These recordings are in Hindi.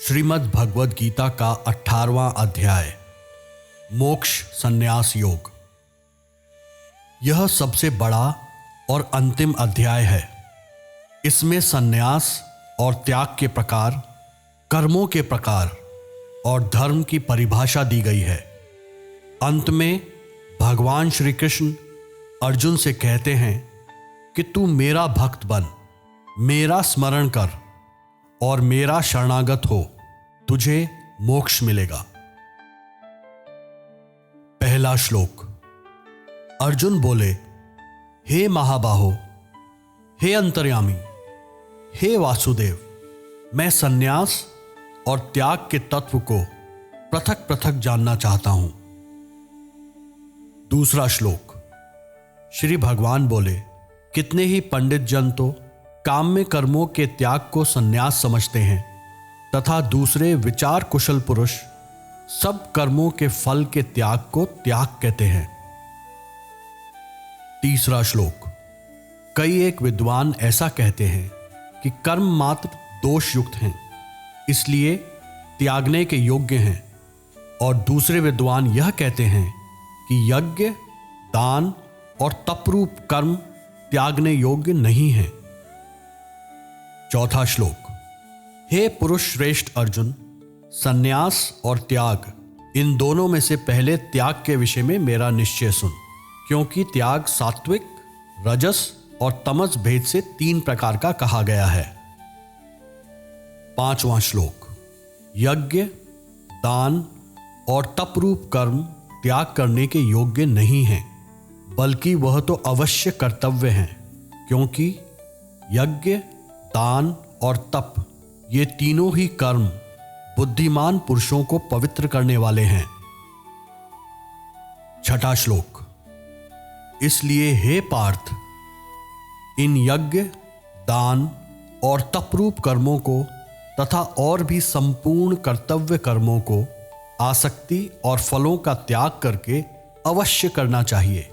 श्रीमद् भगवद गीता का 18वां अध्याय मोक्ष संन्यास योग। यह सबसे बड़ा और अंतिम अध्याय है। इसमें संन्यास और त्याग के प्रकार, कर्मों के प्रकार और धर्म की परिभाषा दी गई है। अंत में भगवान श्री कृष्ण अर्जुन से कहते हैं कि तू मेरा भक्त बन, मेरा स्मरण कर और मेरा शरणागत हो, तुझे मोक्ष मिलेगा। पहला श्लोक। अर्जुन बोले, हे महाबाहो, हे अंतर्यामी, हे वासुदेव, मैं संन्यास और त्याग के तत्व को पृथक पृथक जानना चाहता हूं। दूसरा श्लोक। श्री भगवान बोले, कितने ही पंडित जन तो काम्य कर्मों के त्याग को संन्यास समझते हैं तथा दूसरे विचार कुशल पुरुष सब कर्मों के फल के त्याग को त्याग कहते हैं। तीसरा श्लोक। कई एक विद्वान ऐसा कहते हैं कि कर्म मात्र दोष युक्त हैं, इसलिए त्यागने के योग्य हैं, और दूसरे विद्वान यह कहते हैं कि यज्ञ, दान और तपरूप कर्म त्यागने योग्य नहीं हैं। चौथा श्लोक। हे पुरुष श्रेष्ठ अर्जुन, संन्यास और त्याग, इन दोनों में से पहले त्याग के विषय में मेरा निश्चय सुन, क्योंकि त्याग सात्विक, रजस और तमस भेद से 3 प्रकार का कहा गया है। पांचवां श्लोक। यज्ञ, दान और तपरूप कर्म त्याग करने के योग्य नहीं हैं, बल्कि वह तो अवश्य कर्तव्य हैं, क्योंकि यज्ञ, दान और तप, ये तीनों ही कर्म बुद्धिमान पुरुषों को पवित्र करने वाले हैं। छठा श्लोक। इसलिए हे पार्थ, इन यज्ञ, दान और तपरूप कर्मों को तथा और भी संपूर्ण कर्तव्य कर्मों को आसक्ति और फलों का त्याग करके अवश्य करना चाहिए।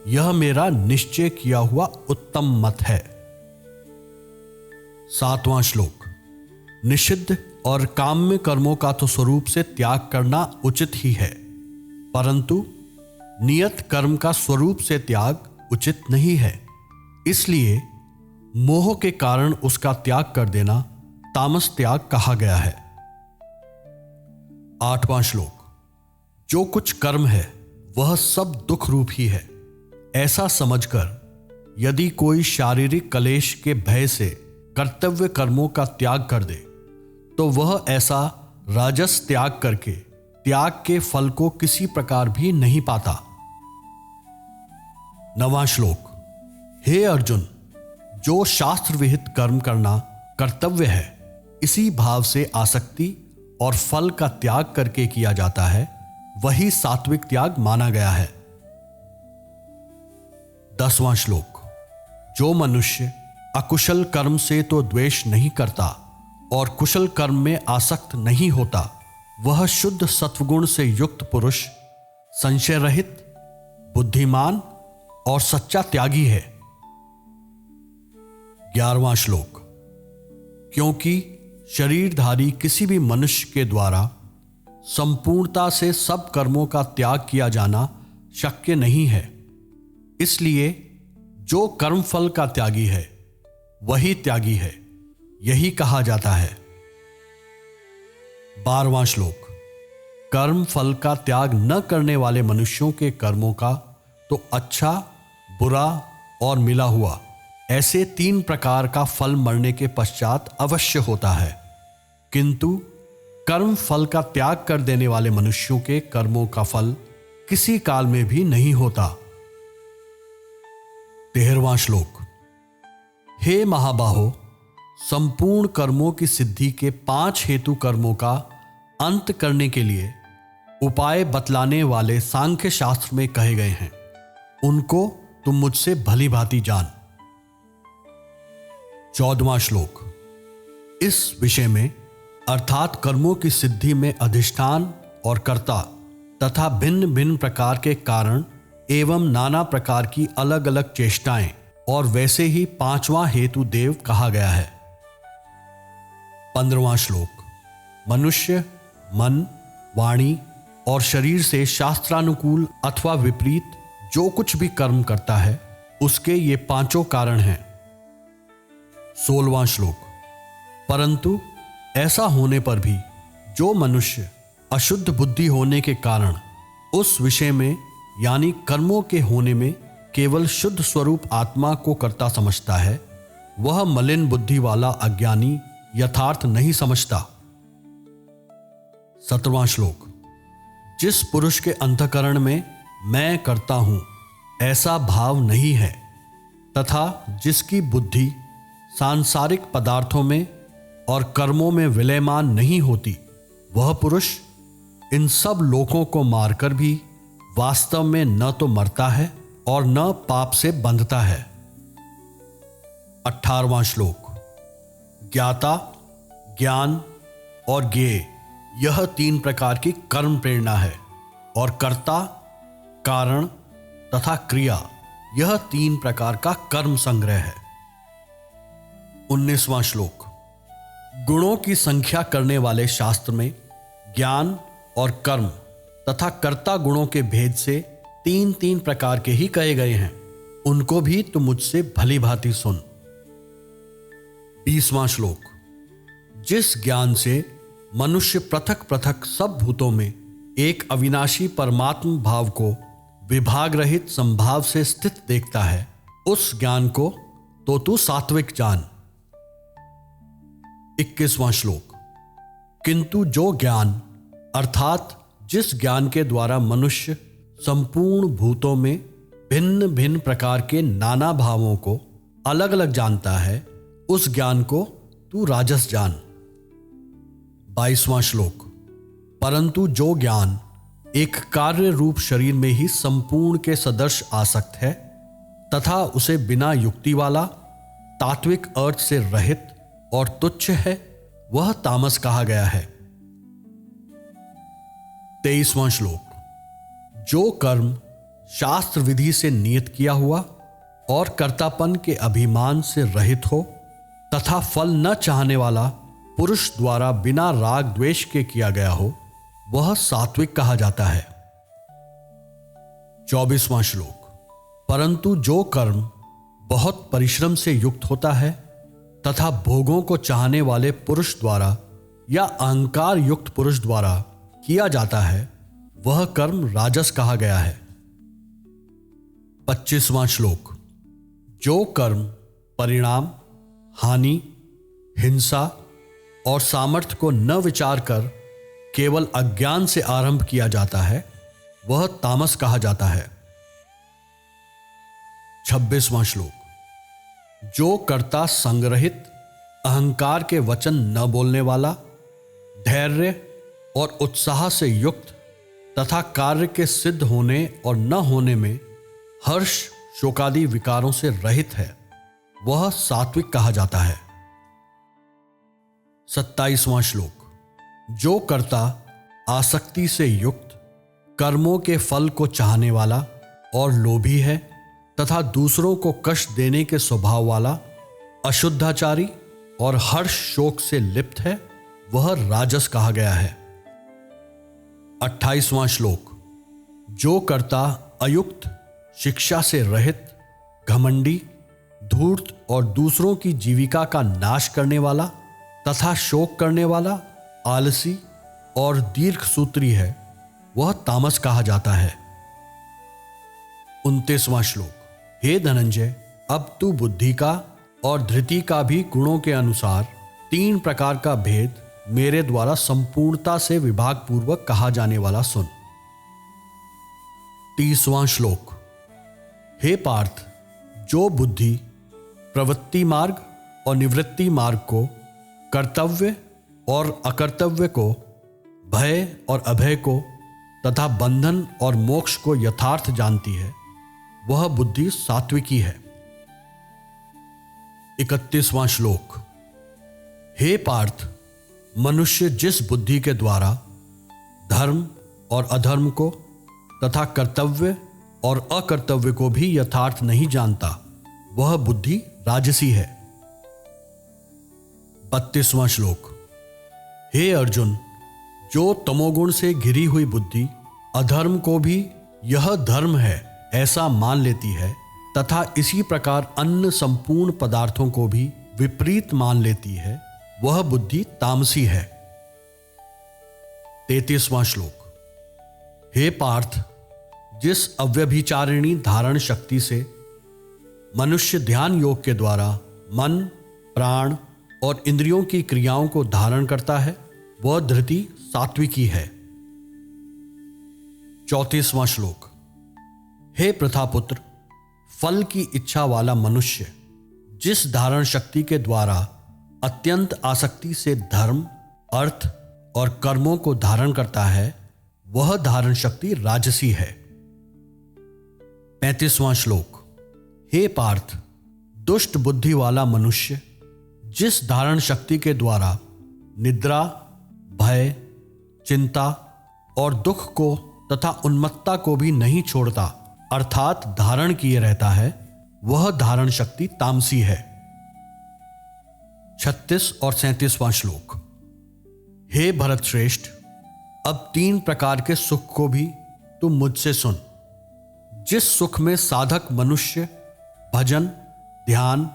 यह मेरा निश्चय किया हुआ उत्तम मत है। सातवां श्लोक। निषिद्ध और काम्य कर्मों का तो स्वरूप से त्याग करना उचित ही है, परंतु नियत कर्म का स्वरूप से त्याग उचित नहीं है, इसलिए मोह के कारण उसका त्याग कर देना तामस त्याग कहा गया है। आठवां श्लोक। जो कुछ कर्म है वह सब दुख रूप ही है, ऐसा समझकर यदि कोई शारीरिक क्लेश के भय से कर्तव्य कर्मों का त्याग कर दे तो वह ऐसा राजस त्याग करके त्याग के फल को किसी प्रकार भी नहीं पाता। नवां श्लोक। हे अर्जुन, जो शास्त्र विहित कर्म करना कर्तव्य है, इसी भाव से आसक्ति और फल का त्याग करके किया जाता है, वही सात्विक त्याग माना गया है। 10वां श्लोक। जो मनुष्य अकुशल कर्म से तो द्वेष नहीं करता और कुशल कर्म में आसक्त नहीं होता, वह शुद्ध सत्वगुण से युक्त पुरुष, संशय रहित, बुद्धिमान और सच्चा त्यागी है। 11वां श्लोक। क्योंकि शरीरधारी किसी भी मनुष्य के द्वारा संपूर्णता से सब कर्मों का त्याग किया जाना शक्य नहीं है, इसलिए जो कर्मफल का त्यागी है वही त्यागी है, यही कहा जाता है। 12वां श्लोक। कर्म फल का त्याग न करने वाले मनुष्यों के कर्मों का तो अच्छा, बुरा और मिला हुआ, ऐसे 3 प्रकार का फल मरने के पश्चात अवश्य होता है, किंतु कर्म फल का त्याग कर देने वाले मनुष्यों के कर्मों का फल किसी काल में भी नहीं होता। 13वां श्लोक। हे महाबाहो, संपूर्ण कर्मों की सिद्धि के 5 हेतु कर्मों का अंत करने के लिए उपाय बतलाने वाले सांख्य शास्त्र में कहे गए हैं, उनको तुम मुझसे भली भांति जान। 14वां श्लोक। इस विषय में अर्थात कर्मों की सिद्धि में अधिष्ठान और कर्ता तथा भिन्न भिन्न प्रकार के कारण एवं नाना प्रकार की अलग अलग चेष्टाएं और वैसे ही 5वां हेतु देव कहा गया है। 15वां श्लोक। मनुष्य मन, वाणी और शरीर से शास्त्रानुकूल अथवा विपरीत जो कुछ भी कर्म करता है उसके ये पांचों कारण हैं। 16वां श्लोक। परंतु ऐसा होने पर भी जो मनुष्य अशुद्ध बुद्धि होने के कारण उस विषय में यानी कर्मों के होने में केवल शुद्ध स्वरूप आत्मा को कर्ता समझता है, वह मलिन बुद्धि वाला अज्ञानी यथार्थ नहीं समझता। 17वां श्लोक। जिस पुरुष के अंतःकरण में मैं करता हूं ऐसा भाव नहीं है तथा जिसकी बुद्धि सांसारिक पदार्थों में और कर्मों में विलयमान नहीं होती, वह पुरुष इन सब लोकों को मारकर भी वास्तव में न तो मरता है और न पाप से बंधता है। 18वां श्लोक। ज्ञाता, ज्ञान और ज्ञेय यह 3 प्रकार की कर्म प्रेरणा है और कर्ता, कारण तथा क्रिया यह 3 प्रकार का कर्म संग्रह है। 19वां श्लोक। गुणों की संख्या करने वाले शास्त्र में ज्ञान और कर्म तथा कर्ता गुणों के भेद से 3 प्रकार के ही कहे गए हैं, उनको भी तुम मुझसे भली भांति सुन। 20वां श्लोक। जिस ज्ञान से मनुष्य पृथक पृथक सब भूतों में एक अविनाशी परमात्म भाव को विभाग रहित संभाव से स्थित देखता है, उस ज्ञान को तो तू सात्विक जान। 21वां श्लोक। किंतु जो ज्ञान अर्थात जिस ज्ञान के द्वारा मनुष्य संपूर्ण भूतों में भिन्न भिन्न प्रकार के नाना भावों को अलग अलग जानता है, उस ज्ञान को तू राजस जान। 22वां श्लोक। परंतु जो ज्ञान एक कार्य रूप शरीर में ही संपूर्ण के सदृश आसक्त है तथा उसे बिना युक्ति वाला, तात्विक अर्थ से रहित और तुच्छ है, वह तामस कहा गया है। 23वां श्लोक। जो कर्म शास्त्र विधि से नियत किया हुआ और कर्तापन के अभिमान से रहित हो तथा फल न चाहने वाला पुरुष द्वारा बिना राग द्वेष के किया गया हो, वह सात्विक कहा जाता है। 24वां श्लोक। परंतु जो कर्म बहुत परिश्रम से युक्त होता है तथा भोगों को चाहने वाले पुरुष द्वारा या अहंकार युक्त पुरुष द्वारा किया जाता है, वह कर्म राजस कहा गया है। 25वां श्लोक। जो कर्म परिणाम, हानि, हिंसा और सामर्थ्य को न विचार कर केवल अज्ञान से आरंभ किया जाता है, वह तामस कहा जाता है। 26वां श्लोक। जो कर्ता संग्रहित, अहंकार के वचन न बोलने वाला, धैर्य और उत्साह से युक्त तथा कार्य के सिद्ध होने और न होने में हर्ष शोकादि विकारों से रहित है, वह सात्विक कहा जाता है। 27वां श्लोक। जो कर्ता आसक्ति से युक्त, कर्मों के फल को चाहने वाला और लोभी है तथा दूसरों को कष्ट देने के स्वभाव वाला, अशुद्धाचारी और हर्ष शोक से लिप्त है, वह राजस कहा गया है। 28वां श्लोक। जो कर्ता अयुक्त, शिक्षा से रहित, घमंडी, धूर्त और दूसरों की जीविका का नाश करने वाला तथा शोक करने वाला, आलसी और दीर्घ सूत्री है, वह तामस कहा जाता है। 29वां श्लोक। हे धनंजय, अब तू बुद्धि का और धृति का भी गुणों के अनुसार 3 प्रकार का भेद मेरे द्वारा संपूर्णता से विभाग पूर्वक कहा जाने वाला सुन। 30वां श्लोक। हे पार्थ, जो बुद्धि प्रवृत्ति मार्ग और निवृत्ति मार्ग को, कर्तव्य और अकर्तव्य को, भय और अभय को तथा बंधन और मोक्ष को यथार्थ जानती है, वह बुद्धि सात्विकी है। 31वां श्लोक। हे पार्थ, मनुष्य जिस बुद्धि के द्वारा धर्म और अधर्म को तथा कर्तव्य और अकर्तव्य को भी यथार्थ नहीं जानता, वह बुद्धि राजसी है। 32वां श्लोक। हे अर्जुन, जो तमोगुण से घिरी हुई बुद्धि अधर्म को भी यह धर्म है ऐसा मान लेती है तथा इसी प्रकार अन्य संपूर्ण पदार्थों को भी विपरीत मान लेती है, वह बुद्धि तामसी है। 33वां श्लोक। हे पार्थ, जिस अव्यभिचारिणी धारण शक्ति से मनुष्य ध्यान योग के द्वारा मन, प्राण और इंद्रियों की क्रियाओं को धारण करता है, वह धृति सात्विकी है। 34वां श्लोक। हे प्रथापुत्र, फल की इच्छा वाला मनुष्य जिस धारण शक्ति के द्वारा अत्यंत आसक्ति से धर्म, अर्थ और कर्मों को धारण करता है, वह धारण शक्ति राजसी है। 35वां श्लोक। हे पार्थ, दुष्ट बुद्धि वाला मनुष्य जिस धारण शक्ति के द्वारा निद्रा, भय, चिंता और दुख को तथा उन्मत्तता को भी नहीं छोड़ता अर्थात धारण किए रहता है, वह धारण शक्ति तामसी है। 36 और 37वां श्लोक। हे भरत श्रेष्ठ, अब 3 प्रकार के सुख को भी तुम मुझसे सुन। जिस सुख में साधक मनुष्य भजन, ध्यान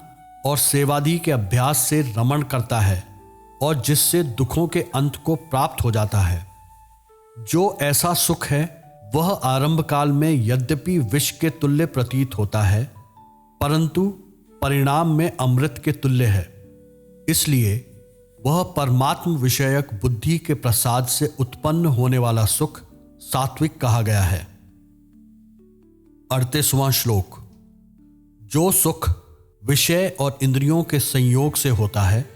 और सेवादि के अभ्यास से रमण करता है और जिससे दुखों के अंत को प्राप्त हो जाता है, जो ऐसा सुख है वह आरंभ काल में यद्यपि विष के तुल्य प्रतीत होता है, परंतु परिणाम में अमृत के तुल्य है। इसलिए वह परमात्म विषयक बुद्धि के प्रसाद से उत्पन्न होने वाला सुख सात्विक कहा गया है। 38वां श्लोक। जो सुख विषय और इंद्रियों के संयोग से होता है,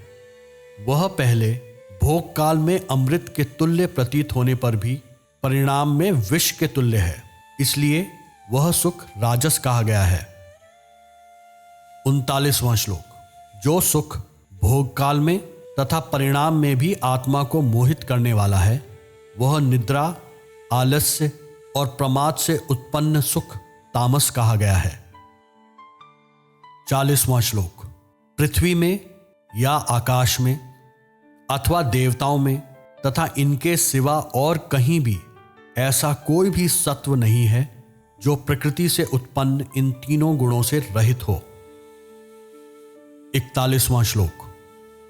वह पहले भोग काल में अमृत के तुल्य प्रतीत होने पर भी परिणाम में विष के तुल्य है, इसलिए वह सुख राजस कहा गया है। 39वां श्लोक। जो सुख भोग काल में तथा परिणाम में भी आत्मा को मोहित करने वाला है, वह निद्रा, आलस्य और प्रमाद से उत्पन्न सुख तामस कहा गया है। 40वां श्लोक। पृथ्वी में या आकाश में अथवा देवताओं में तथा इनके सिवा और कहीं भी ऐसा कोई भी सत्व नहीं है जो प्रकृति से उत्पन्न इन तीनों गुणों से रहित हो। 41वां श्लोक।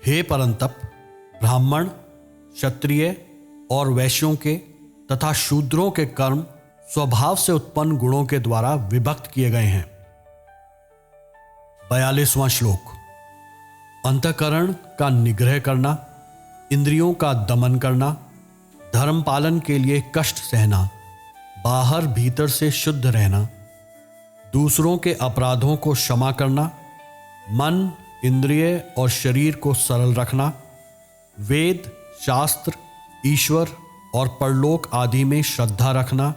हे परंतप, ब्राह्मण, क्षत्रिय और वैश्यों के तथा शूद्रों के कर्म स्वभाव से उत्पन्न गुणों के द्वारा विभक्त किए गए हैं। 42वां श्लोक। अंतःकरण का निग्रह करना, इंद्रियों का दमन करना, धर्म पालन के लिए कष्ट सहना, बाहर भीतर से शुद्ध रहना, दूसरों के अपराधों को क्षमा करना, मन, इंद्रिय और शरीर को सरल रखना, वेद, शास्त्र, ईश्वर और परलोक आदि में श्रद्धा रखना,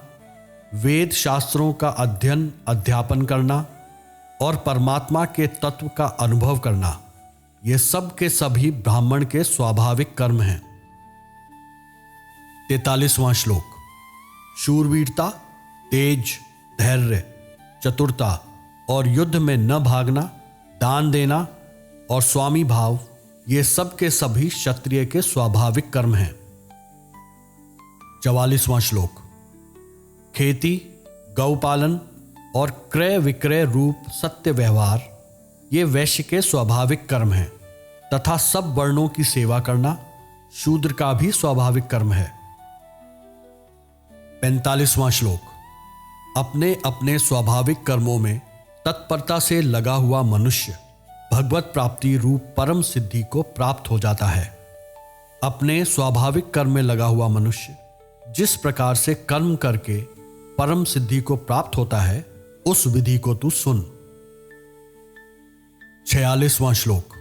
वेद शास्त्रों का अध्ययन अध्यापन करना और परमात्मा के तत्व का अनुभव करना, ये सब के सभी ब्राह्मण के स्वाभाविक कर्म हैं। 43वां श्लोक। शूरवीरता, तेज, धैर्य, चतुरता और युद्ध में न भागना, दान देना और स्वामी भाव, ये सब के सभी क्षत्रिय के स्वाभाविक कर्म हैं। 44वां श्लोक। खेती, गौपालन और क्रय विक्रय रूप सत्य व्यवहार, ये वैश्य के स्वाभाविक कर्म हैं तथा सब वर्णों की सेवा करना शूद्र का भी स्वाभाविक कर्म है। 45वां श्लोक। अपने अपने स्वाभाविक कर्मों में तत्परता से लगा हुआ मनुष्य भगवत प्राप्ति रूप परम सिद्धि को प्राप्त हो जाता है। अपने स्वाभाविक कर्म में लगा हुआ मनुष्य जिस प्रकार से कर्म करके परम सिद्धि को प्राप्त होता है, उस विधि को तू सुन। 46वां श्लोक।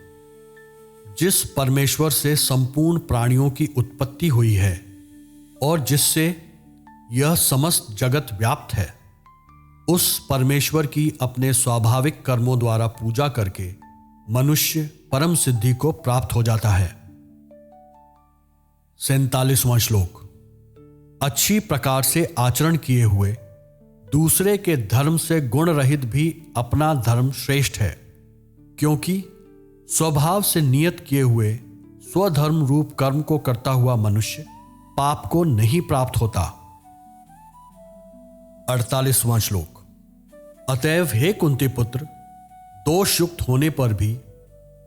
जिस परमेश्वर से संपूर्ण प्राणियों की उत्पत्ति हुई है और जिससे यह समस्त जगत व्याप्त है, उस परमेश्वर की अपने स्वाभाविक कर्मों द्वारा पूजा करके मनुष्य परम सिद्धि को प्राप्त हो जाता है। 47वां श्लोक। अच्छी प्रकार से आचरण किए हुए दूसरे के धर्म से गुण रहित भी अपना धर्म श्रेष्ठ है, क्योंकि स्वभाव से नियत किए हुए स्वधर्म रूप कर्म को करता हुआ मनुष्य पाप को नहीं प्राप्त होता। 48वां श्लोक। अतएव हे कुंती पुत्र, दोष युक्त होने पर भी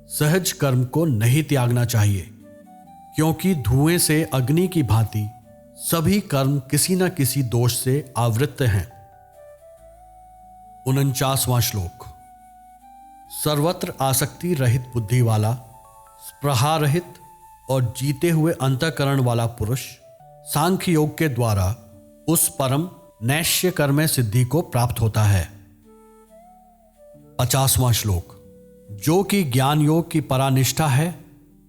सहज कर्म को नहीं त्यागना चाहिए, क्योंकि धुएं से अग्नि की भांति सभी कर्म किसी न किसी दोष से आवृत्त हैं। 49वां श्लोक। सर्वत्र आसक्ति रहित बुद्धि वाला, स्पृहा रहित और जीते हुए अंतःकरण वाला पुरुष सांख्य योग के द्वारा उस परम नैष्य कर्म सिद्धि को प्राप्त होता है। 50वां श्लोक। जो कि ज्ञान योग की परानिष्ठा है,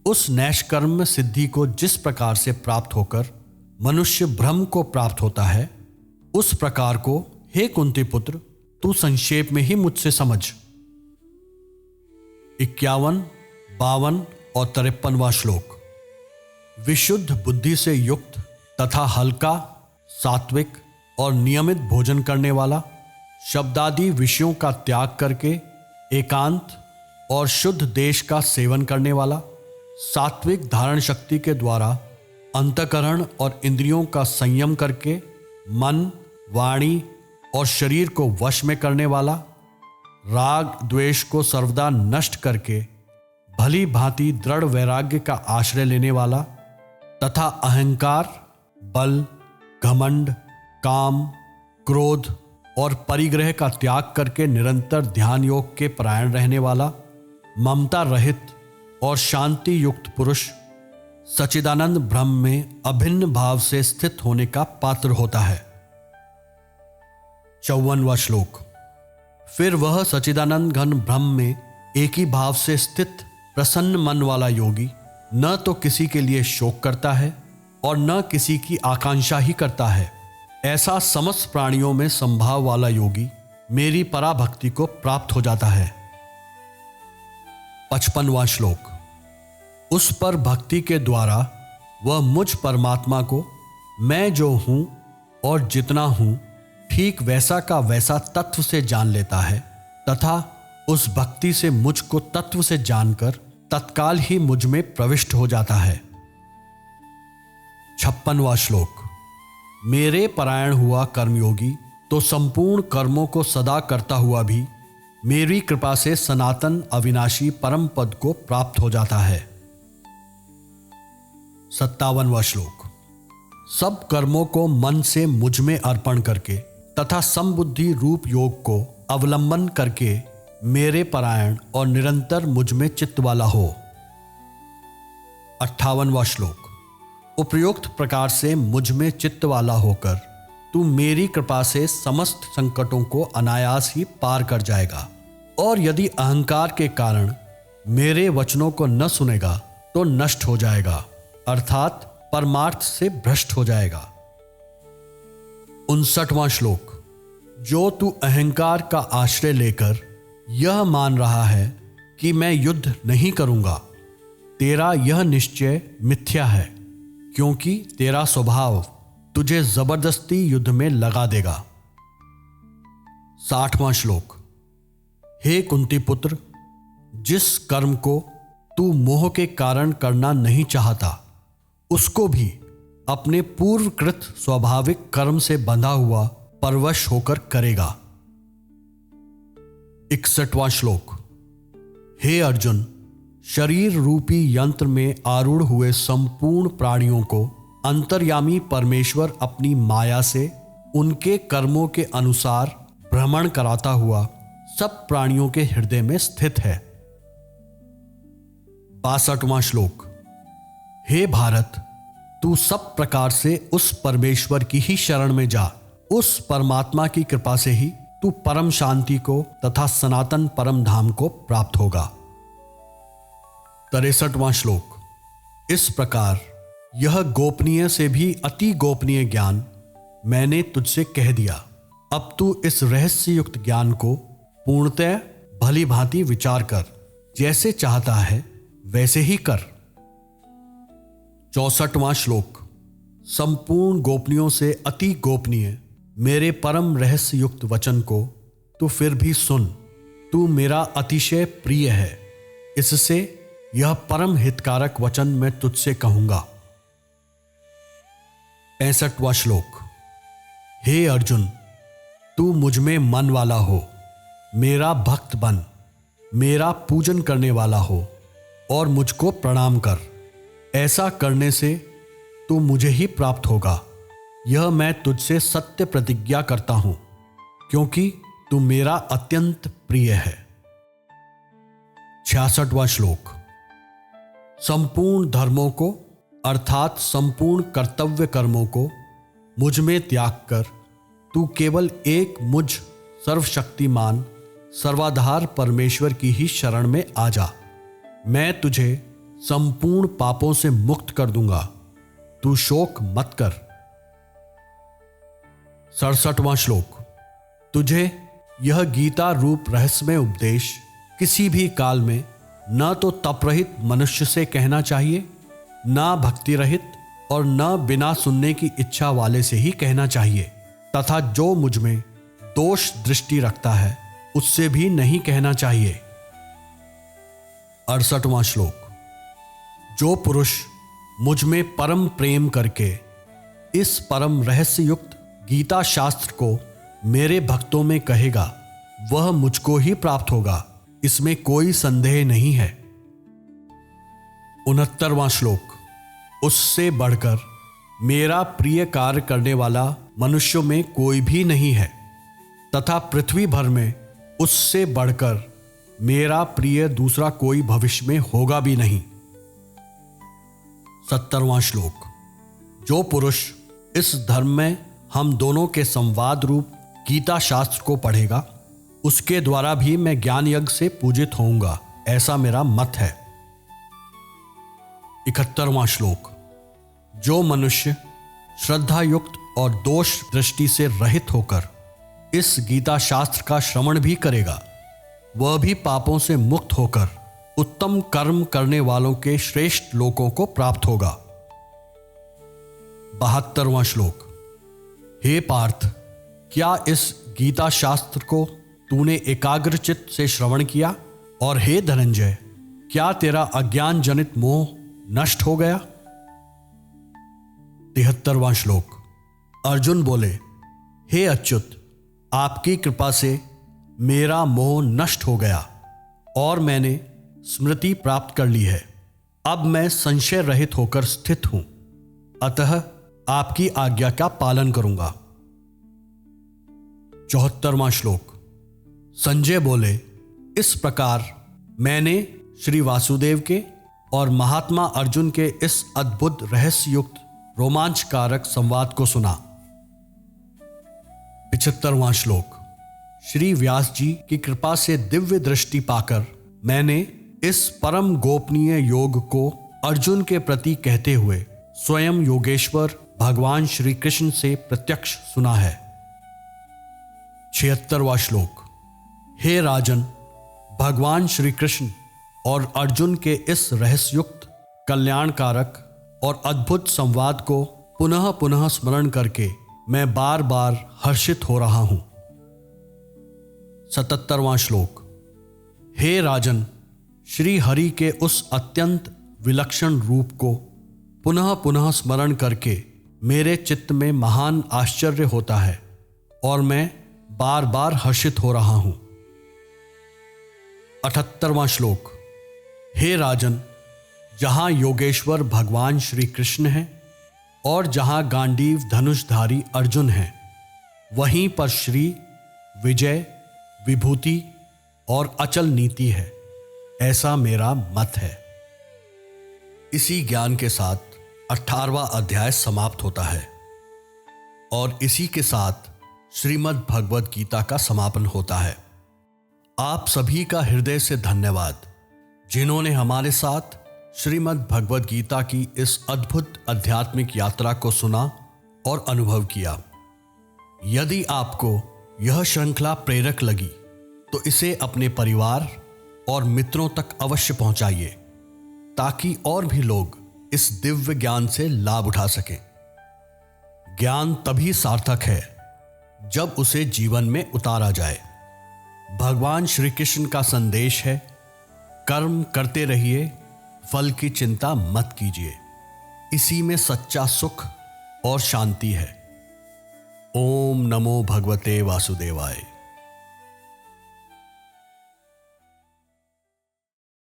उस नैष्कर्म सिद्धि को जिस प्रकार से प्राप्त होकर मनुष्य ब्रह्म को प्राप्त होता है, उस प्रकार को हे कुंती पुत्र तू संक्षेप में ही मुझसे समझ। 51, 52 और 53वां श्लोक। विशुद्ध बुद्धि से युक्त तथा हल्का, सात्विक और नियमित भोजन करने वाला, शब्दादि विषयों का त्याग करके एकांत और शुद्ध देश का सेवन करने वाला, सात्विक धारण शक्ति के द्वारा अंतःकरण और इंद्रियों का संयम करके मन, वाणी और शरीर को वश में करने वाला, राग द्वेष को सर्वदा नष्ट करके भली भांति दृढ़ वैराग्य का आश्रय लेने वाला तथा अहंकार, बल, घमंड, काम, क्रोध और परिग्रह का त्याग करके निरंतर ध्यान योग के परायण रहने वाला, ममता रहित और शांति युक्त पुरुष सच्चिदानंद ब्रह्म में अभिन्न भाव से स्थित होने का पात्र होता है। 54वां श्लोक। फिर वह सच्चिदानंद घन ब्रह्म में एक ही भाव से स्थित प्रसन्न मन वाला योगी न तो किसी के लिए शोक करता है और न किसी की आकांक्षा ही करता है। ऐसा समस्त प्राणियों में संभाव वाला योगी मेरी पराभक्ति को प्राप्त हो जाता है। 55वां श्लोक। उस पर भक्ति के द्वारा वह मुझ परमात्मा को मैं जो हूं और जितना हूं ठीक वैसा का वैसा तत्व से जान लेता है तथा उस भक्ति से मुझ को तत्व से जानकर तत्काल ही मुझ में प्रविष्ट हो जाता है। 56वां श्लोक। मेरे परायण हुआ कर्मयोगी तो संपूर्ण कर्मों को सदा करता हुआ भी मेरी कृपा से सनातन अविनाशी परम पद को प्राप्त हो जाता है। 57वां श्लोक। सब कर्मों को मन से मुझ में अर्पण करके तथा समबुद्धि रूप योग को अवलंबन करके मेरे परायण और निरंतर मुझ में चित्त वाला हो। 58वां श्लोक। उपयुक्त प्रकार से मुझ में चित्त वाला होकर तू मेरी कृपा से समस्त संकटों को अनायास ही पार कर जाएगा, और यदि अहंकार के कारण मेरे वचनों को न सुनेगा तो नष्ट हो जाएगा, अर्थात परमार्थ से भ्रष्ट हो जाएगा। 59वां श्लोक। जो तू अहंकार का आश्रय लेकर यह मान रहा है कि मैं युद्ध नहीं करूंगा, तेरा यह निश्चय मिथ्या है, क्योंकि तेरा स्वभाव तुझे जबरदस्ती युद्ध में लगा देगा। 60वां श्लोक। हे कुंती पुत्र, जिस कर्म को तू मोह के कारण करना नहीं चाहता, उसको भी अपने पूर्वकृत स्वाभाविक कर्म से बंधा हुआ परवश होकर करेगा। 61वां श्लोक। हे अर्जुन, शरीर रूपी यंत्र में आरूढ़ हुए संपूर्ण प्राणियों को अंतर्यामी परमेश्वर अपनी माया से उनके कर्मों के अनुसार भ्रमण कराता हुआ सब प्राणियों के हृदय में स्थित है। 62वां श्लोक। हे भारत, तू सब प्रकार से उस परमेश्वर की ही शरण में जा। उस परमात्मा की कृपा से ही तू परम शांति को तथा सनातन परम धाम को प्राप्त होगा। 63वां श्लोक। इस प्रकार यह गोपनीय से भी अति गोपनीय ज्ञान मैंने तुझसे कह दिया। अब तू इस रहस्य युक्त ज्ञान को पूर्णतः भली भांति विचार कर, जैसे चाहता है वैसे ही कर। 64वां श्लोक। संपूर्ण गोपनीयों से अति गोपनीय मेरे परम रहस्य युक्त वचन को तू फिर भी सुन। तू मेरा अतिशय प्रिय है, इससे यह परम हितकारक वचन मैं तुझसे कहूंगा। 65वां श्लोक। हे अर्जुन, तू मुझ में मन वाला हो, मेरा भक्त बन, मेरा पूजन करने वाला हो और मुझको प्रणाम कर। ऐसा करने से तू मुझे ही प्राप्त होगा। यह मैं तुझसे सत्य प्रतिज्ञा करता हूं, क्योंकि तू मेरा अत्यंत प्रिय है। 66वां श्लोक। संपूर्ण धर्मों को अर्थात संपूर्ण कर्तव्य कर्मों को मुझ में त्याग कर तू केवल एक मुझ सर्वशक्तिमान सर्वाधार परमेश्वर की ही शरण में आ जा। मैं तुझे संपूर्ण पापों से मुक्त कर दूंगा। तू शोक मत कर। 67वां श्लोक। तुझे यह गीता रूप रहस्यमय उपदेश किसी भी काल में न तो तप रहित मनुष्य से कहना चाहिए, न भक्ति रहित और न बिना सुनने की इच्छा वाले से ही कहना चाहिए, तथा जो मुझ में दोष दृष्टि रखता है उससे भी नहीं कहना चाहिए। 68वां श्लोक। जो पुरुष मुझ में परम प्रेम करके इस परम रहस्य युक्त गीता शास्त्र को मेरे भक्तों में कहेगा, वह मुझको ही प्राप्त होगा, इसमें कोई संदेह नहीं है। 69वां श्लोक। उससे बढ़कर मेरा प्रिय कार्य करने वाला मनुष्यों में कोई भी नहीं है, तथा पृथ्वी भर में उससे बढ़कर मेरा प्रिय दूसरा कोई भविष्य में होगा भी नहीं। 70वां श्लोक। जो पुरुष इस धर्म में हम दोनों के संवाद रूप गीता शास्त्र को पढ़ेगा, उसके द्वारा भी मैं ज्ञान यज्ञ से पूजित होऊंगा, ऐसा मेरा मत है। 71वां श्लोक। जो मनुष्य श्रद्धा युक्त और दोष दृष्टि से रहित होकर इस गीता शास्त्र का श्रवण भी करेगा, वह भी पापों से मुक्त होकर उत्तम कर्म करने वालों के श्रेष्ठ लोकों को प्राप्त होगा। 72वां श्लोक। हे पार्थ, क्या इस गीता शास्त्र को तूने एकाग्र चित्त से श्रवण किया? और हे धनंजय, क्या तेरा अज्ञान जनित मोह नष्ट हो गया? 73वां श्लोक। अर्जुन बोले, हे अच्युत, आपकी कृपा से मेरा मोह नष्ट हो गया और मैंने स्मृति प्राप्त कर ली है। अब मैं संशय रहित होकर स्थित हूं, अतः आपकी आज्ञा का पालन करूंगा। 74वां श्लोक। संजय बोले, इस प्रकार मैंने श्री वासुदेव के और महात्मा अर्जुन के इस अद्भुत रहस्य युक्त रोमांचकारक संवाद को सुना। 75वां श्लोक। श्री व्यास जी की कृपा से दिव्य दृष्टि पाकर मैंने इस परम गोपनीय योग को अर्जुन के प्रति कहते हुए स्वयं योगेश्वर भगवान श्री कृष्ण से प्रत्यक्ष सुना है। 76वां श्लोक। हे राजन, भगवान श्री कृष्ण और अर्जुन के इस रहस्युक्त कल्याणकारक और अद्भुत संवाद को पुनः पुनः स्मरण करके मैं बार बार हर्षित हो रहा हूं। 77वां श्लोक। हे राजन, श्री हरि के उस अत्यंत विलक्षण रूप को पुनः पुनः स्मरण करके मेरे चित्त में महान आश्चर्य होता है और मैं बार बार हर्षित हो रहा हूं। 78वां श्लोक। हे राजन, जहां योगेश्वर भगवान श्री कृष्ण हैं और जहां गांडीव धनुषधारी अर्जुन हैं, वहीं पर श्री विजय, विभूति और अचल नीति है, ऐसा मेरा मत है। इसी ज्ञान के साथ 18वां अध्याय समाप्त होता है और इसी के साथ श्रीमद् भगवद गीता का समापन होता है। आप सभी का हृदय से धन्यवाद, जिन्होंने हमारे साथ श्रीमद् भगवद गीता की इस अद्भुत आध्यात्मिक यात्रा को सुना और अनुभव किया। यदि आपको यह श्रृंखला प्रेरक लगी तो इसे अपने परिवार और मित्रों तक अवश्य पहुंचाइए, ताकि और भी लोग इस दिव्य ज्ञान से लाभ उठा सकें। ज्ञान तभी सार्थक है जब उसे जीवन में उतारा जाए। भगवान श्री कृष्ण का संदेश है, कर्म करते रहिए, फल की चिंता मत कीजिए, इसी में सच्चा सुख और शांति है। ओम नमो भगवते वासुदेवाय।